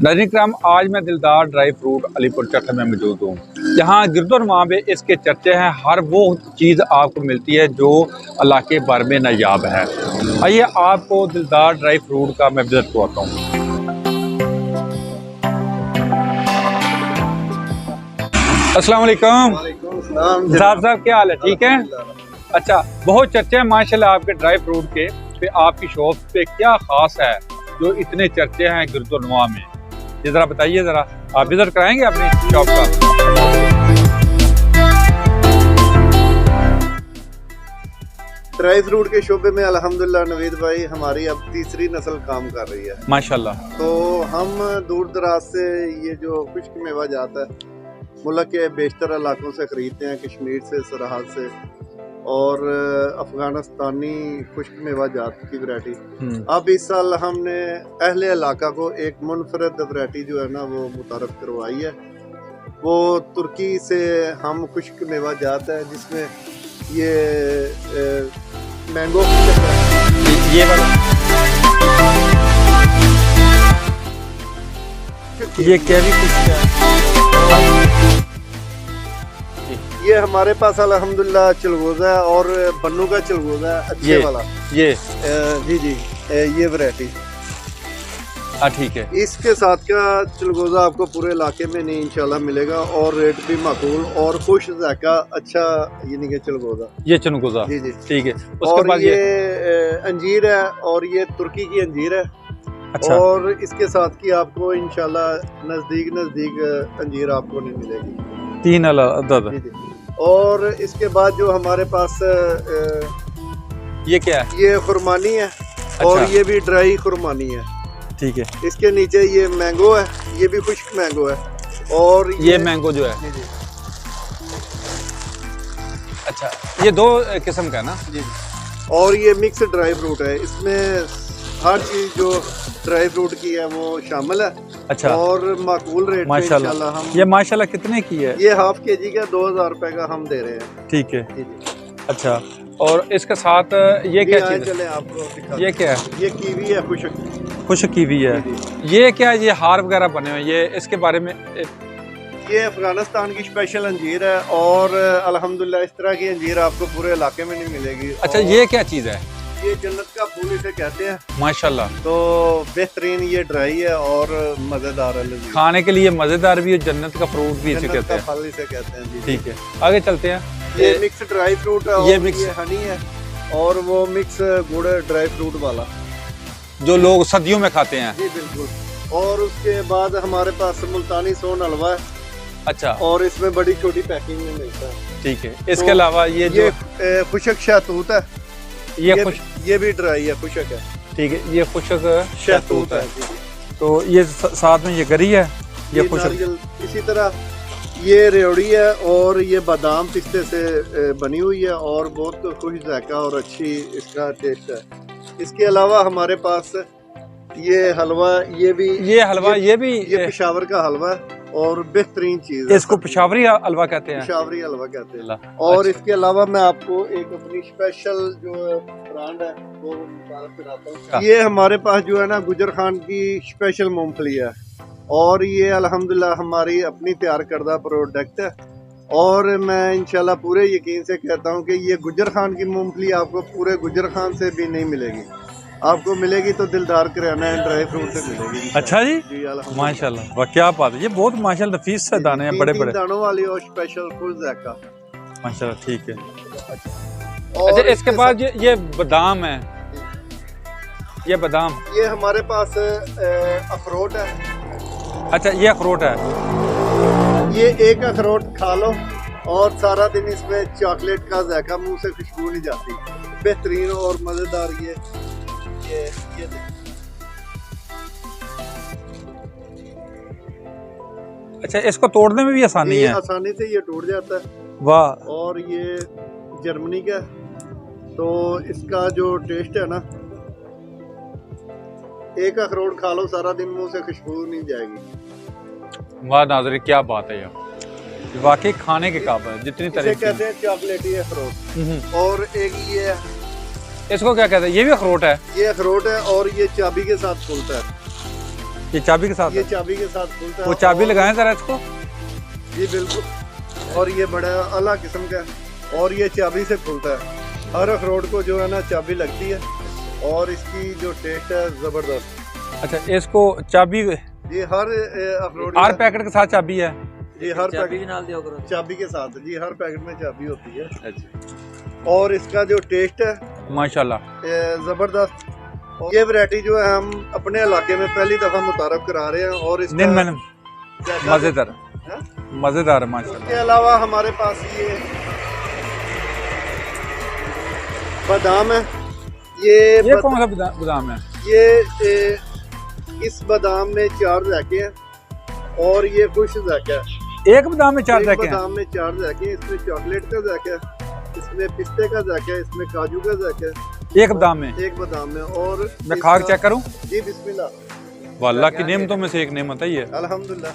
नाज़रीन किराम, आज मैं दिलदार ड्राई फ्रूट अलीपुर चट्टा में मौजूद हूँ। यहाँ गिरदोनवा में इसके चर्चे हैं। हर वो चीज़ आपको मिलती है जो इलाके भर में नायाब है। आइए आपको दिलदार ड्राई फ्रूट का मैं विजिट करवाता हूँ। अस्सलाम वालेकुम साहब, क्या हाल है? ठीक है। अच्छा, बहुत चर्चे हैं माशाल्लाह आपके ड्राई फ्रूट के। फिर आपकी शॉप पे क्या खास है जो इतने चर्चे हैं गिरदोनवा में? ये ज़रा बताइए, ज़रा आप विजिट कराएंगे अपनी शॉप का? ड्राई फ्रूट के शोबे में अल्हम्दुलिल्लाह नवीद भाई हमारी अब तीसरी नस्ल काम कर रही है माशाल्लाह। तो हम दूर दराज से ये जो खुश्क मेवा जाता है मुल्क के बेशतर इलाकों से खरीदते हैं, कश्मीर से, सरहद से और अफगानिस्तानी खुश्क मेवा जात की वैरायटी। अब इस साल हमने अहले इलाका को एक मुनफरद वैरायटी जो है ना वो मुतारफ करवाई है। वो तुर्की से हम खुश्क मेवा जात है जिसमें ये मैंगो ये वाला ये कैरी खुश्क है। ये हमारे पास अल्हम्दुलिल्लाह चिलगोजा है और बन्नू का चिलगोजा है अच्छे वाला। ये जी ये वैरायटी। ठीक है। इसके साथ का चिलगोजा आपको पूरे इलाके में नहीं इंशाल्लाह मिलेगा और रेट भी माकूल और खुश जायका अच्छा यानी कि चिलगोजा। ये चिलगोजा जी ठीक है। उसके और बाद ये अंजीर है और ये तुर्की की अंजीर है। अच्छा। और इसके साथ की आपको इंशाल्लाह नजदीक अंजीर आपको नहीं मिलेगी। 3 अदद। और इसके बाद जो हमारे पास ये क्या है? ये खुरमानी है। अच्छा। और ये भी ड्राई खुरमानी है। ठीक है। इसके नीचे ये मैंगो है, ये भी खुश्क मैंगो है। और ये मैंगो जो है जी। अच्छा, ये 2 किस्म का है ना? जी। और ये मिक्स ड्राई फ्रूट है, इसमें हर चीज जो ड्राई फ्रूट की है वो शामिल है। अच्छा। और माकूल रेट पे इंशाल्लाह हम ये माशाल्लाह कितने की है? ये हाफ केजी का 2000 रुपए का हम दे रहे हैं। ठीक है। जी। अच्छा, और इसके साथ ये क्या चीज़ है? चले आपको दिखा। ये क्या है? ये कीवी है, खुश्क कीवी है। जी। ये क्या है? ये हार वगैरह बने हुए, ये इसके बारे में? ये अफगानिस्तान की स्पेशल अंजीर है और अल्हम्दुलिल्लाह इस तरह की अंजीर आपको पूरे इलाके में नहीं मिलेगी। अच्छा, ये क्या चीज़ है? ये जन्नत का फूल इसे कहते हैं माशाल्लाह। तो बेहतरीन ये ड्राई है और मजेदार है, खाने के लिए मजेदार भी है, जन्नत का फ्रूट भी इसे कहते हैं। फल इसे कहते हैं। जी। ठीक है, आगे चलते हैं। ये मिक्स ड्राई फ्रूट है। ये और मिक्स ये हनी है और वो मिक्स गुड़ ड्राई फ्रूट वाला जो लोग सदियों में खाते हैं। जी बिल्कुल। और उसके बाद हमारे पास मुल्तानी सोन हलवा है। अच्छा। और इसमें बड़ी छोटी पैकिंग में मिलता है। ठीक है। इसके अलावा ये जो खुशक शहतूत है। ये भी ड्राई है, खुशक है। ठीक है। ये खुशक शहतूत है। तो ये साथ में ये गरी है, ये खुशक। इसी तरह ये रेवड़ी है और ये बादाम पिस्ते से बनी हुई है और बहुत खुश जायका और अच्छी इसका टेस्ट है। इसके अलावा हमारे पास ये हलवा, ये पेशावर का हलवा है और बेहतरीन चीज है। इसको पेशावरी हलवा कहते हैं। पेशावरी हलवा कहते हैं। और इसके अलावा मैं आपको एक अपनी स्पेशल जो ब्रांड है वो कराता हूँ। ये हमारे पास जो है ना गुजर खान की स्पेशल मूंगफली है और ये अल्हम्दुलिल्लाह हमारी अपनी तैयार करदा प्रोडक्ट है। और मैं इंशाल्लाह पूरे यकीन से कहता हूँ कि ये गुजर खान की मूंगफली आपको पूरे गुजर खान से भी नहीं मिलेगी। आपको मिलेगी तो दिलदार किराना एंड ड्राई फ्रूट से मिलेगी। अच्छा जी, माशाल्लाह, वाह क्या बात है। ये बहुत माशाल्लाह नफीस से दाने हैं, बड़े बड़े दानों वाली और स्पेशल फुल जायका माशाल्लाह। ठीक है। अच्छा, इसके बाद ये बादाम है। ये बादाम, ये हमारे पास अखरोट है। अच्छा, ये अखरोट है। ये एक अखरोट खा लो और सारा दिन इसमें चॉकलेट का जायका मुंह से खुशबू नहीं जाती। बेहतरीन और मजेदार ये अच्छा, इसको तोड़ने में भी आसानी है? आसानी से ये टूट जाता है। वाह। और ये जर्मनी का तो इसका जो टेस्ट है ना, एक अखरोट खा लो सारा दिन मुंह से खुशबू नहीं जाएगी। वाह नाज़रीन, क्या बात है यार, वाकई खाने के काबिल है। जितनी तरह कहते हैं चॉकलेटी अखरोट। और एक ये है, इसको क्या कहते हैं? ये भी अखरोट है। ये अखरोट है और ये चाबी के साथ खुलता है। ये चाबी के साथ ये है? चाबी के साथ खुलता है। वो चाबी और- लगाएं जरा इसको। जी बिल्कुल। और ये बड़ा अला किस्म का है और ये चाबी से खुलता है। हर अखरोट को जो है ना चाबी लगती है और इसकी जो टेस्ट है ज़बरदस्त। अच्छा, इसको चाबी ये हर अखरोट हर पैकेट के साथ चाबी है? जी हर पैकेट भी नाल दिया करो। चाबी के साथ जी हर पैकेट में चाबी होती है। और इसका जो टेस्ट है माशाल्लाह ज़बरदस्त। और ये वैरायटी जो है हम अपने इलाके में पहली दफ़ा मुतारफ करा रहे हैं और इसका दिन में मज़ेदार हाँ? मज़ेदार है माशाल्लाह। इसके अलावा हमारे पास ये बादाम है। ये कौन सा बादाम है? ये इस बादाम में 4 जायके हैं और ये खुश जायका है। एक बादाम में 4 एक जायके हैं? बादाम में 4 जायके हैं। इसमें चॉकलेट का जायका है, इसमें पिस्ते का जायका है, इसमें काजू का जायका है। एक बादाम में? एक बादाम में। और मैं खा के चेक करूं? जी बिस्मिल्लाह। वाह, की नेमतों में से एक नेमत है ये। अल्हम्दुलिल्लाह।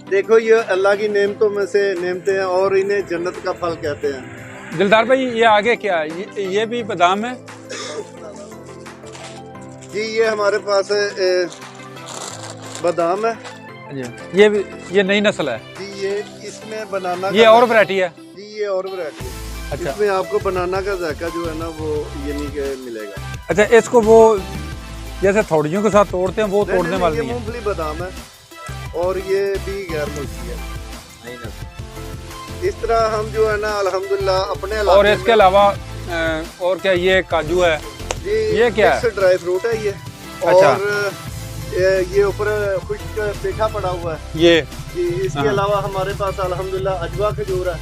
देखो ये अल्लाह की नेमतों में से नेमतें हैं और इन्हें जन्नत का फल कहते हैं। दिलदार भाई, ये आगे क्या है? ये भी बादाम है? जी ये हमारे पास बादाम है। ये नई नस्ल है? जी ये इसमें बनाना ये और वैरायटी है? जी ये और वैरायटी है। अच्छा। इसमें आपको बनाना का जायका जो है ना वो ये नहीं के मिलेगा। अच्छा, इसको वो जैसे थोड़ियों के साथ तोड़ते हैं वो तोड़ने वाली ये नहीं है? मूंगफली बादाम है और ये भी गैर मुल्की है। इस तरह हम जो है ना अल्हम्दुलिल्लाह अपने और इलाके इसके में- अलावा और क्या, ये काजू है? जी ये क्या है? मिक्स ड्राई फ्रूट है ये। अच्छा। और ये ऊपर खुश्क पेठा पड़ा हुआ है। ये जी इसके हाँ। अलावा हमारे पास अल्हम्दुलिल्लाह अजवा खजूर है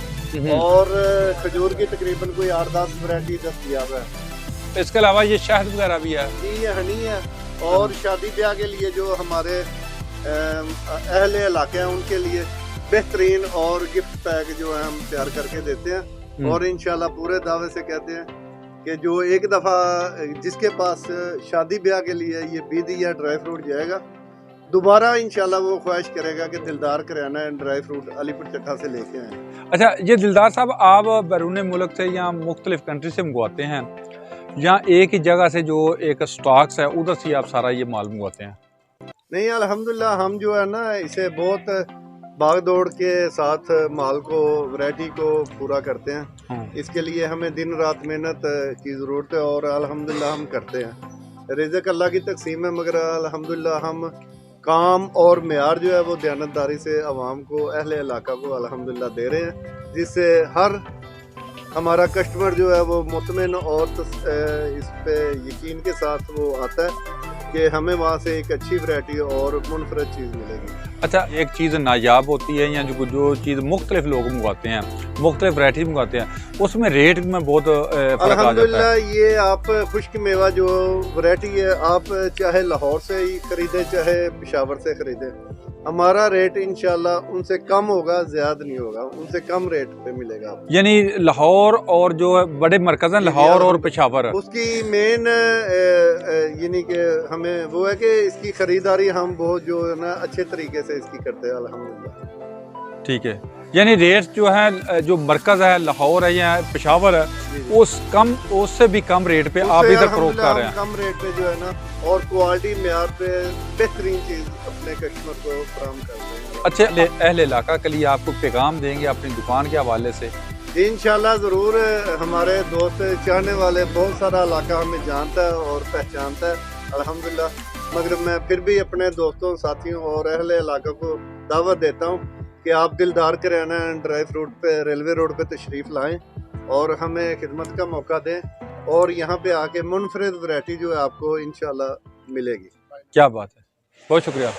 और और खजूर की तकरीबन कोई 8-10 वैरायटी दस्तयाब है। इसके अलावा ये शहद वगैरह भी है? जी ये हनी है। और शादी ब्याह के लिए जो हमारे अहले इलाके हैं उनके लिए बेहतरीन और गिफ्ट पैक जो है हम तैयार करके देते हैं। और इंशाल्लाह पूरे दावे से कहते हैं कि जो एक दफ़ा जिसके पास शादी ब्याह के लिए ये बीदी या ड्राई फ्रूट जाएगा, दोबारा इंशाल्लाह वो ख्वाहिश करेगा कि दिलदार kirana and dry fruit Alipur चट्टा से लेके आए। अच्छा, ये दिलदार साहब, आप बैरून मुल्क से या मुख्तलिफ कंट्री से मंगवाते हैं या एक ही जगह से जो एक स्टॉक्स है उधर से आप सारा ये माल मंगवाते हैं? नहीं अल्हम्दुलिल्लाह हम जो है ना इसे बहुत भाग दौड़ के साथ माल को वैरायटी को पूरा करते हैं। इसके लिए हमें दिन रात मेहनत की ज़रूरत है और अल्हम्दुलिल्लाह हम करते हैं। रिज़्क़ अल्लाह की तकसीम है मगर अल्हम्दुलिल्लाह हम काम और मेयार जो है वो दयानतदारी से आवाम को अहले इलाका को अल्हम्दुलिल्लाह दे रहे हैं, जिससे हर हमारा कस्टमर जो है वो मुतमिन और इस पे यकीन के साथ वो आता है कि हमें वहाँ से एक अच्छी वैरायटी और मुनफरद चीज़ मिलेगी। अच्छा, एक चीज़ नायाब होती है या जो चीज़ मुख्तलिफ लोग मंगवाते हैं, मुख्तलिफ वैरायटी मंगवाते हैं, उसमें रेट में बहुत फ़र्क आ जाता अल्हम्दुलिल्लाह है। ये आप खुश्क मेवा जो वैरायटी है आप चाहे लाहौर से ही खरीदे चाहे पेशावर से खरीदे, हमारा रेट इंशाल्लाह उनसे कम होगा, ज्यादा नहीं होगा, उनसे कम रेट पे मिलेगा आपको। यानी लाहौर और जो बड़े मरकज़ हैं लाहौर और पेशावर, उसकी मेन यानी कि हमें वो है कि इसकी खरीदारी हम बहुत जो है ना अच्छे तरीके से इसकी करते हैं अल्हम्दुलिल्लाह। ठीक है। यानी रेट जो है, जो मरकज़ है लाहौर है या पेशावर है, उससे भी कम रेट पे आप इधर फरोख्त कर रहे हैं? कम रेट पे जो है ना और क्वालिटी मेयार पे बेहतरीन चीज अपने कस्टमर को फराहम कर देंगे। अच्छे अहले इलाका के लिए आपको पैगाम देंगे अपनी दुकान के हवाले से? इंशाल्लाह ज़रूर। हमारे दोस्त चाहने वाले बहुत सारा इलाका हमें जानता है और पहचानता है अल्हम्दुलिल्लाह, मगर मैं फिर भी अपने दोस्तों साथियों और अहले इलाका को दावत देता हूँ कि आप दिलदार किराना एंड ड्राई फ्रूट पे रेलवे रोड पे तशरीफ़ लाएं और हमें खिदमत का मौका दें और यहाँ पे आके मुनफरिद वैरायटी जो है आपको इंशाल्लाह मिलेगी। क्या बात है, बहुत शुक्रिया।